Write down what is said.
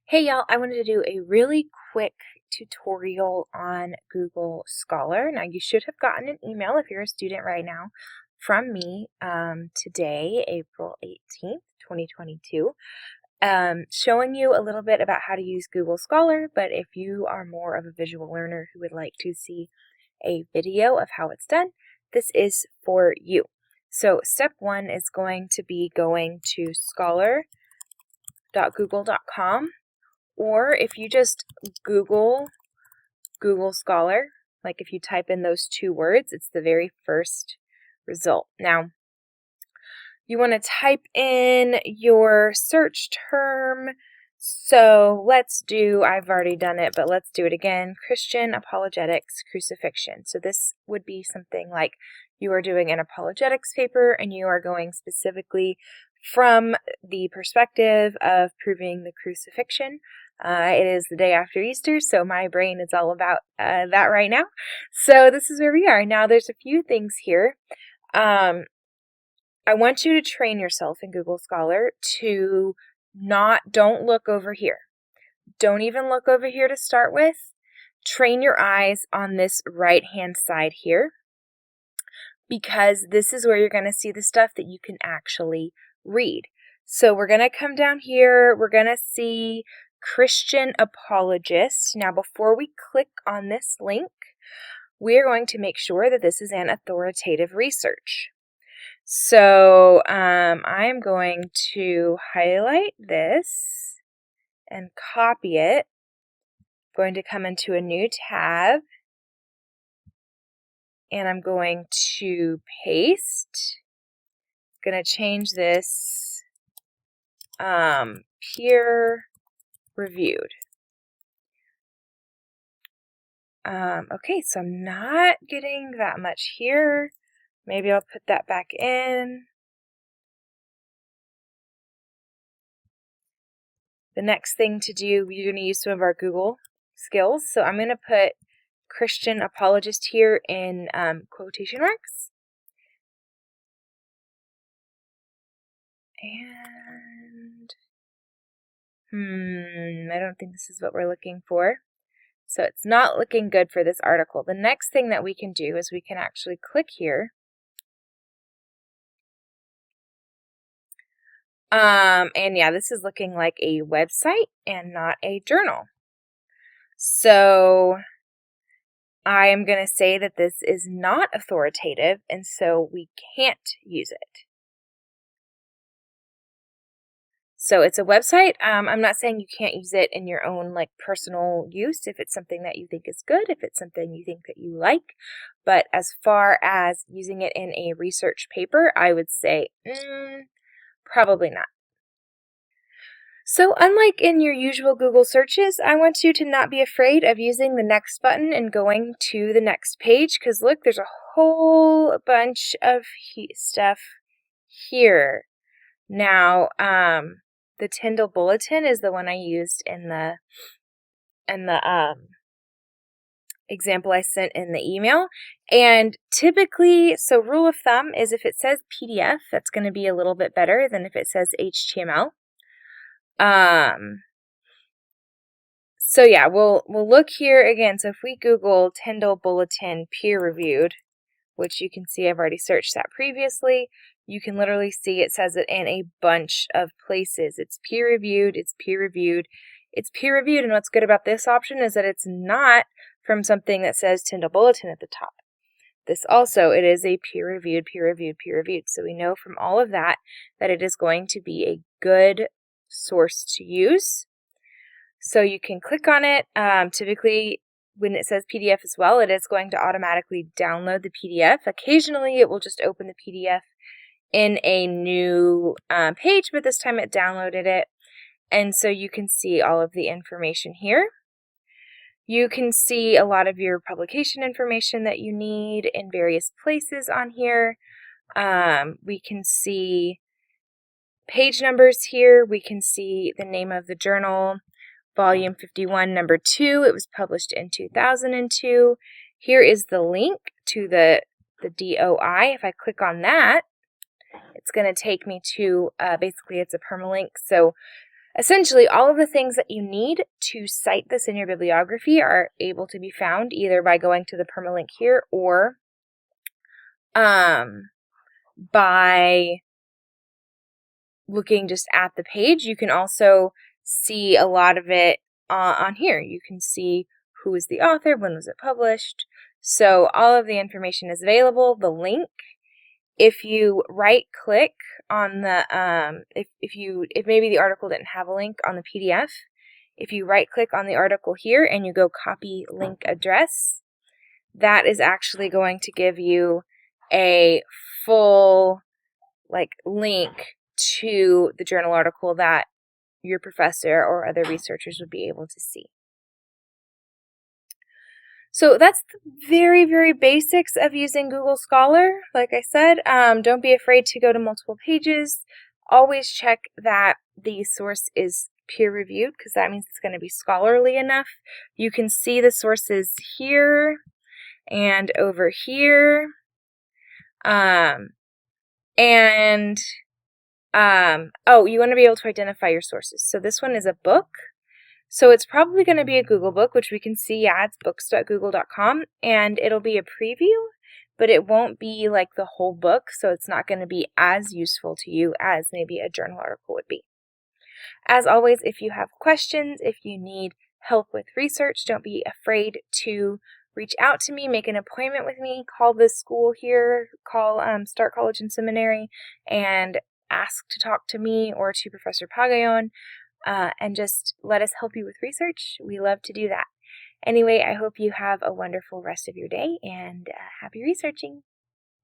Hey y'all, I wanted to do a really quick tutorial on Google Scholar. Now you should have gotten an email if you're a student right now from me today, April 18th, 2022, showing you a little bit about how to use Google Scholar, but if you are more of a visual learner who would like to see a video of how it's done, this is for you. So step one is going to be going to scholar.google.com. Or if you just Google Scholar, like if you type in those two words, it's the very first result. Now, you want to type in your search term. So I've already done it, but let's do it again. Christian apologetics crucifixion. So this would be something like you are doing an apologetics paper and you are going specifically from the perspective of proving the crucifixion. It is the day after Easter, so my brain is all about that right now. So this is where we are. Now there's a few things here. I want you to train yourself in Google Scholar to don't look over here. Don't even look over here to start with. Train your eyes on this right-hand side here, because this is where you're going to see the stuff that you can actually read. So we're going to come down here. We're going to see Christian apologist. Now, before we click on this link, we are going to make sure that this is an authoritative research. So I am going to highlight this and copy it. I'm going to come into a new tab, and I'm going to paste. I'm going to change this peer reviewed. Okay, so I'm not getting that much here. Maybe I'll put that back in. The next thing to do, we're going to use some of our Google skills. So I'm going to put Christian apologist here in quotation marks. And I don't think this is what we're looking for. So it's not looking good for this article. The next thing that we can do is we can actually click here. And yeah, this is looking like a website and not a journal. So I am going to say that this is not authoritative, and so we can't use it. So it's a website. I'm not saying you can't use it in your own personal use if it's something that you think is good, if it's something you think that you like. But as far as using it in a research paper, I would say probably not. So unlike in your usual Google searches, I want you to not be afraid of using the next button and going to the next page, because look, there's a whole bunch of stuff here. Now, the Tyndall Bulletin is the one I used in the example I sent in the email. And typically, so rule of thumb is if it says PDF, that's going to be a little bit better than if it says HTML. So yeah, we'll look here again. So if we Google Tyndall Bulletin peer reviewed, which you can see I've already searched that previously, you can literally see it says it in a bunch of places. It's peer reviewed, it's peer reviewed, it's peer reviewed, and what's good about this option is that it's not from something that says Tyndall Bulletin at the top. This also, it is a peer reviewed, peer reviewed, peer reviewed. So we know from all of that that it is going to be a good source to use. So you can click on it. Typically, when it says PDF as well, it is going to automatically download the PDF. Occasionally, it will just open the PDF in a new page, but this time it downloaded it. And so you can see all of the information here. You can see a lot of your publication information that you need in various places on here. We can see page numbers here. We can see the name of the journal, volume 51, number 2. It was published in 2002. Here is the link to the DOI. If I click on that, it's going to take me to, basically it's a permalink. So Essentially, all of the things that you need to cite this in your bibliography are able to be found either by going to the permalink here or by looking just at the page. You can also see a lot of it on here. You can see who is the author, when was it published. So all of the information is available. The link, if you right click on the, if maybe the article didn't have a link on the PDF, if you right click on the article here and you go copy link address, that is actually going to give you a full link to the journal article that your professor or other researchers would be able to see. So that's the very, very basics of using Google Scholar. Like I said, don't be afraid to go to multiple pages. Always check that the source is peer-reviewed, because that means it's going to be scholarly enough. You can see the sources here and over here. Oh, you want to be able to identify your sources. So this one is a book. So it's probably going to be a Google book, which we can see, yeah, it's books.google.com, and it'll be a preview, but it won't be like the whole book, so it's not going to be as useful to you as maybe a journal article would be. As always, if you have questions, if you need help with research, don't be afraid to reach out to me, make an appointment with me, call this school here, call Stark College and Seminary, and ask to talk to me or to Professor Pagayon. And just let us help you with research. We love to do that. Anyway, I hope you have a wonderful rest of your day and happy researching.